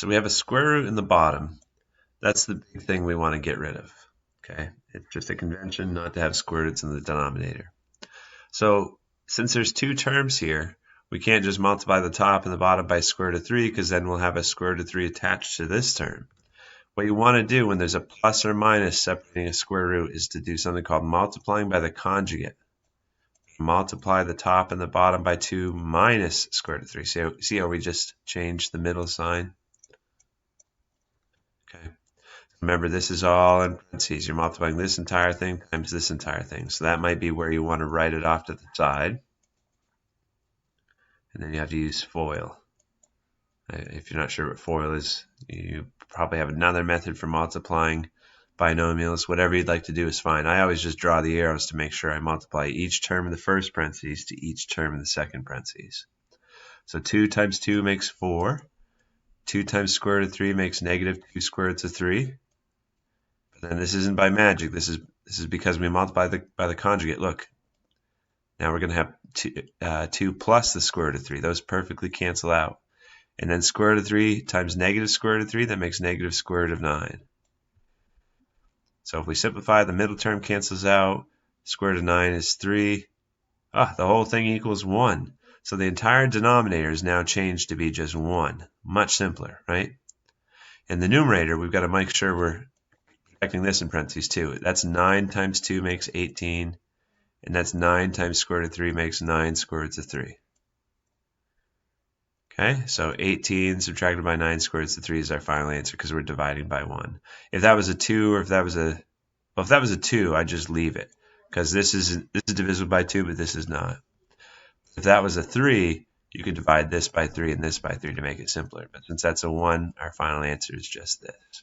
So we have a square root in the bottom. That's the big thing we want to get rid of. Okay, it's just a convention not to have square roots in the denominator. So since there's two terms here, we can't just multiply the top and the bottom by square root of 3 because then we'll have a square root of 3 attached to this term. What you want to do when there's a plus or minus separating a square root is to do something called multiplying by the conjugate. Multiply the top and the bottom by 2 minus square root of 3. See how we just changed the middle sign? Okay. Remember, this is all in parentheses. You're multiplying this entire thing times this entire thing. So that might be where you want to write it off to the side. And then you have to use FOIL. If you're not sure what FOIL is, you probably have another method for multiplying binomials. Whatever you'd like to do is fine. I always just draw the arrows to make sure I multiply each term in the first parentheses to each term in the second parentheses. So 2 times 2 makes 4. 2 times square root of 3 makes negative 2 square roots of 3. But then this isn't by magic. This is because we multiply by the conjugate. Look, now we're going to have 2 plus the square root of 3. Those perfectly cancel out. And then square root of 3 times negative square root of 3, that makes negative square root of 9. So if we simplify, the middle term cancels out. Square root of 9 is 3. The whole thing equals 1. So the entire denominator is now changed to be just 1. Much simpler, right? In the numerator, we've got to make sure we're protecting this in parentheses too. That's 9 times 2 makes 18. And that's 9 times square root of 3 makes 9 square roots of 3. Okay, so 18 subtracted by 9 square roots of 3 is our final answer because we're dividing by 1. If that was a 2 or if that was a 2, I'd just leave it because this is divisible by 2, but this is not. If that was a 3, you could divide this by 3 and this by 3 to make it simpler. But since that's a 1, our final answer is just this.